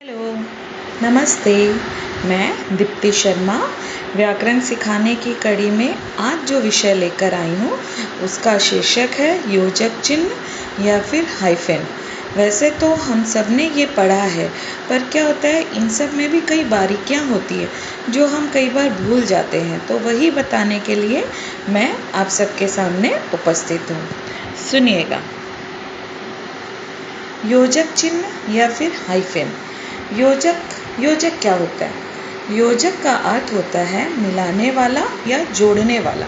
Hello, नमस्ते। मैं दीप्ति शर्मा व्याकरण सिखाने की कड़ी में आज जो विषय लेकर आई हूँ उसका शीर्षक है योजक चिन्ह या फिर हाइफन। वैसे तो हम सब ने ये पढ़ा है, पर क्या होता है इन सब में भी कई बारीकियाँ होती है जो हम कई बार भूल जाते हैं। तो वही बताने के लिए मैं आप सबके सामने उपस्थित हूँ। सुनिएगा। योजक चिन्ह या फिर हाइफन। योजक क्या होता है? योजक का अर्थ होता है मिलाने वाला या जोड़ने वाला।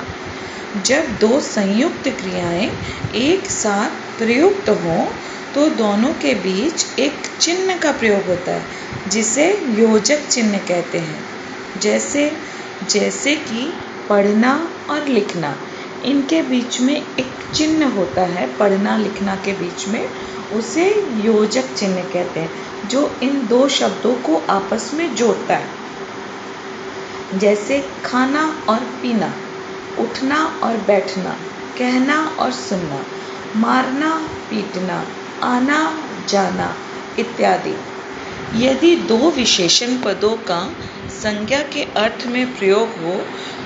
जब दो संयुक्त क्रियाएं एक साथ प्रयुक्त हों तो दोनों के बीच एक चिन्ह का प्रयोग होता है जिसे योजक चिन्ह कहते हैं। जैसे कि पढ़ना और लिखना, इनके बीच में एक चिन्ह होता है। पढ़ना लिखना के बीच में उसे योजक चिन्ह कहते हैं, जो इन दो शब्दों को आपस में जोड़ता है। जैसे खाना और पीना, उठना और बैठना, कहना और सुनना, मारना पीटना, आना जाना इत्यादि। यदि दो विशेषण पदों का संज्ञा के अर्थ में प्रयोग हो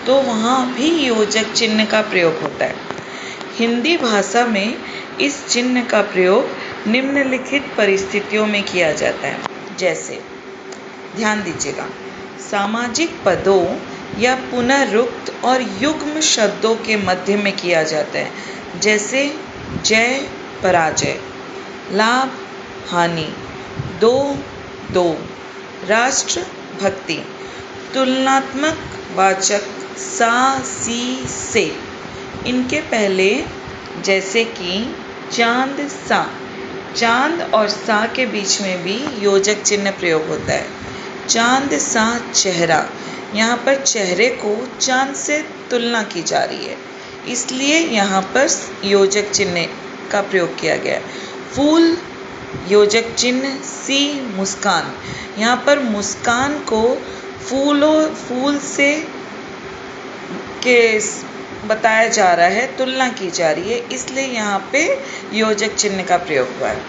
तो वहाँ भी योजक चिन्ह का प्रयोग होता है। हिंदी भाषा में इस चिन्ह का प्रयोग निम्नलिखित परिस्थितियों में किया जाता है। जैसे, ध्यान दीजिएगा, सामाजिक पदों या पुनरुक्त और युग्म शब्दों के मध्य में किया जाता है। जैसे जय पराजय, लाभ हानि, दो, राष्ट्र भक्ति। तुलनात्मक वाचक सा सी से, इनके पहले जैसे कि चांद सा, चांद और सा के बीच में भी योजक चिन्ह प्रयोग होता है। चांद सा चेहरा, यहाँ पर चेहरे को चांद से तुलना की जा रही है, इसलिए यहाँ पर योजक चिन्ह का प्रयोग किया गया है। फूल योजक चिन्ह सी मुस्कान, यहाँ पर मुस्कान को फूल से के बताया जा रहा है, तुलना की जा रही है, इसलिए यहाँ पे योजक चिन्ह का प्रयोग हुआ है।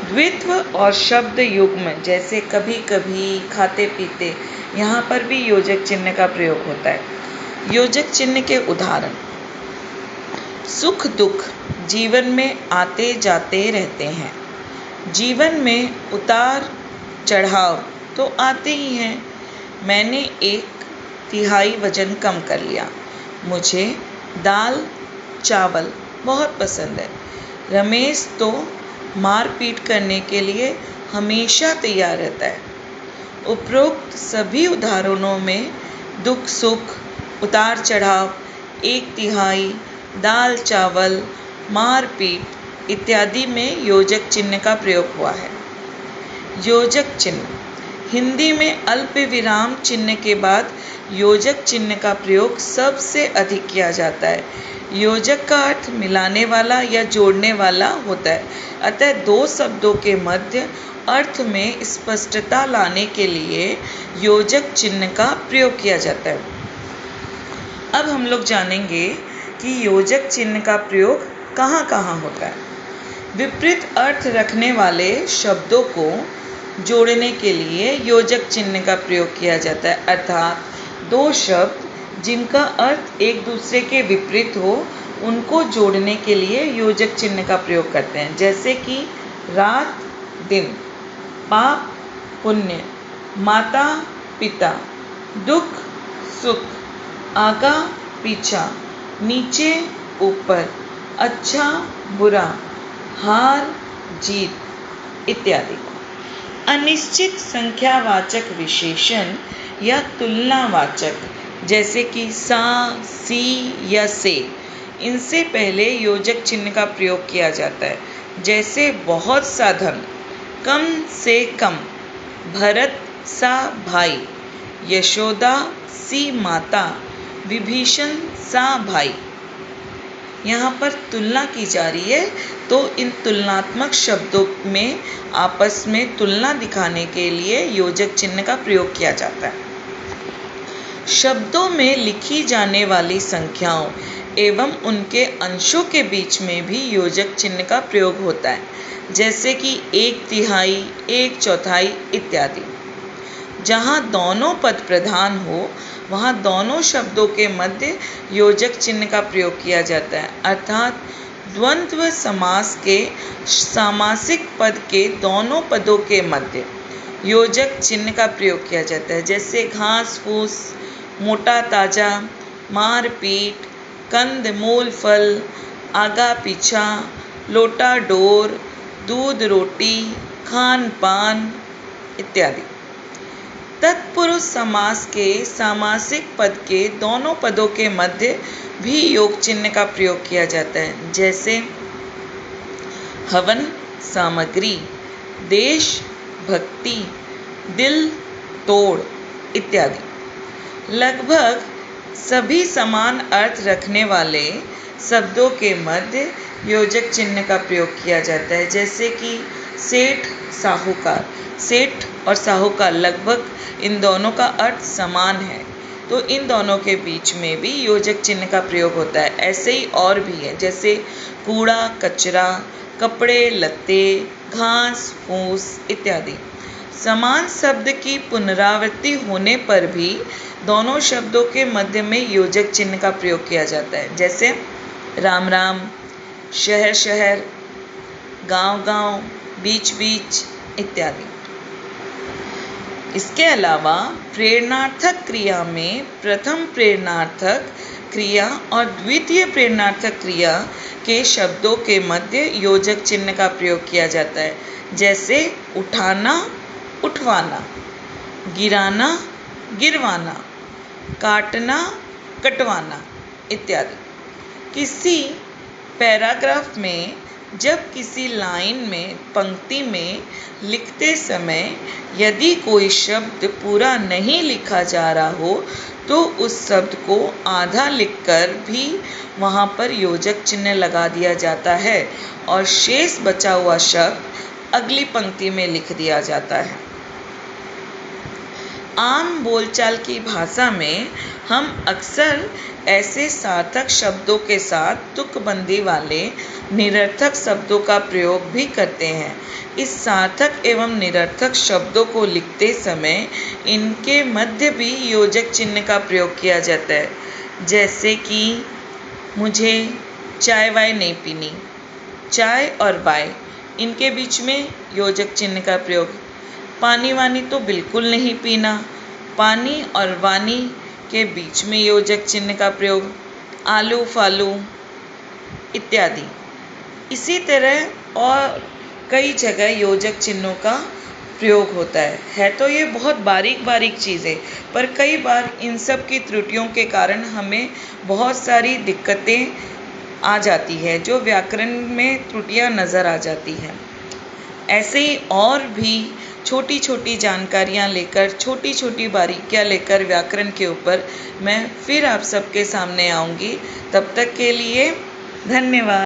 द्वित्व और शब्द युग्म, जैसे कभी कभी, खाते पीते, यहाँ पर भी योजक चिन्ह का प्रयोग होता है। योजक चिन्ह के उदाहरण: सुख दुख जीवन में आते जाते रहते हैं। जीवन में उतार चढ़ाव तो आते ही हैं। मैंने 1/3 वजन कम कर लिया। मुझे दाल चावल बहुत पसंद है। रमेश तो मारपीट करने के लिए हमेशा तैयार रहता है। उपरोक्त सभी उदाहरणों में दुख सुख, उतार चढ़ाव, 1/3, दाल चावल, मारपीट इत्यादि में योजक चिन्ह का प्रयोग हुआ है। योजक चिन्ह: हिंदी में अल्प विराम चिन्ह के बाद योजक चिन्ह का प्रयोग सबसे अधिक किया जाता है। योजक का अर्थ मिलाने वाला या जोड़ने वाला होता है, अतः दो शब्दों के मध्य अर्थ में स्पष्टता लाने के लिए योजक चिन्ह का प्रयोग किया जाता है। अब हम लोग जानेंगे कि योजक चिन्ह का प्रयोग कहाँ कहाँ होता है। विपरीत अर्थ रखने वाले शब्दों को जोड़ने के लिए योजक चिन्ह का प्रयोग किया जाता है, अर्थात दो शब्द जिनका अर्थ एक दूसरे के विपरीत हो उनको जोड़ने के लिए योजक चिन्ह का प्रयोग करते हैं। जैसे कि रात दिन, पाप पुण्य, माता पिता, दुख सुख, आगा पीछा, नीचे ऊपर, अच्छा बुरा, हार जीत इत्यादि। अनिश्चित संख्यावाचक विशेषण या तुलनावाचक, जैसे कि सा सी या से, इनसे पहले योजक चिन्ह का प्रयोग किया जाता है। जैसे बहुत सा धन, कम से कम, भरत सा भाई, यशोदा सी माता, विभीषण सा भाई। यहाँ पर तुलना की जा रही है, तो इन तुलनात्मक शब्दों में आपस में तुलना दिखाने के लिए योजक चिन्ह का प्रयोग किया जाता है। शब्दों में लिखी जाने वाली संख्याओं एवं उनके अंशों के बीच में भी योजक चिन्ह का प्रयोग होता है। जैसे कि 1/3, 1/4 इत्यादि। जहाँ दोनों पद प्रधान हो वहाँ दोनों शब्दों के मध्य योजक चिन्ह का प्रयोग किया जाता है, अर्थात द्वंद्व समास के सामासिक पद के दोनों पदों के मध्य योजक चिन्ह का प्रयोग किया जाता है। जैसे घास फूस, मोटा ताजा, मार पीट, कंद मूल फल, आगा पीछा, लोटा डोर, दूध रोटी, खान पान इत्यादि। तत्पुरुष समास के सामासिक पद के दोनों पदों के मध्य भी योग चिन्ह का प्रयोग किया जाता है। जैसे हवन सामग्री, देश भक्ति, दिल तोड़ इत्यादि। लगभग सभी समान अर्थ रखने वाले शब्दों के मध्य योजक चिन्ह का प्रयोग किया जाता है। जैसे कि सेठ साहूकार, सेठ और साहूकार लगभग इन दोनों का अर्थ समान है, तो इन दोनों के बीच में भी योजक चिन्ह का प्रयोग होता है। ऐसे ही और भी है, जैसे कूड़ा कचरा, कपड़े लत्ते, घास फूस इत्यादि। समान शब्द की पुनरावृत्ति होने पर भी दोनों शब्दों के मध्य में योजक चिन्ह का प्रयोग किया जाता है। जैसे राम राम, शहर शहर, गांव गांव, बीच बीच इत्यादि। इसके अलावा प्रेरणार्थक क्रिया में प्रथम प्रेरणार्थक क्रिया और द्वितीय प्रेरणार्थक क्रिया के शब्दों के मध्य योजक चिन्ह का प्रयोग किया जाता है। जैसे उठाना उठवाना, गिराना गिरवाना, काटना कटवाना इत्यादि। किसी पैराग्राफ में जब किसी लाइन में पंक्ति में लिखते समय यदि कोई शब्द पूरा नहीं लिखा जा रहा हो तो उस शब्द को आधा लिखकर भी वहाँ पर योजक चिन्ह लगा दिया जाता है और शेष बचा हुआ शब्द अगली पंक्ति में लिख दिया जाता है। आम बोलचाल की भाषा में हम अक्सर ऐसे सार्थक शब्दों के साथ तुकबंदी वाले निरर्थक शब्दों का प्रयोग भी करते हैं। इस सार्थक एवं निरर्थक शब्दों को लिखते समय इनके मध्य भी योजक चिन्ह का प्रयोग किया जाता है। जैसे कि मुझे चाय वाय नहीं पीनी, चाय और वाय इनके बीच में योजक चिन्ह का प्रयोग। पानी वानी तो बिल्कुल नहीं पीना, पानी और वानी के बीच में योजक चिन्ह का प्रयोग। आलू फालू इत्यादि। इसी तरह और कई जगह योजक चिन्हों का प्रयोग होता है तो ये बहुत बारीक बारीक चीज़ें, पर कई बार इन सब की त्रुटियों के कारण हमें बहुत सारी दिक्कतें आ जाती है, जो व्याकरण में त्रुटियां नज़र आ जाती हैं। ऐसे ही और भी छोटी छोटी जानकारियां लेकर, छोटी छोटी बारीकियां लेकर व्याकरण के ऊपर मैं फिर आप सबके सामने आऊँगी। तब तक के लिए धन्यवाद।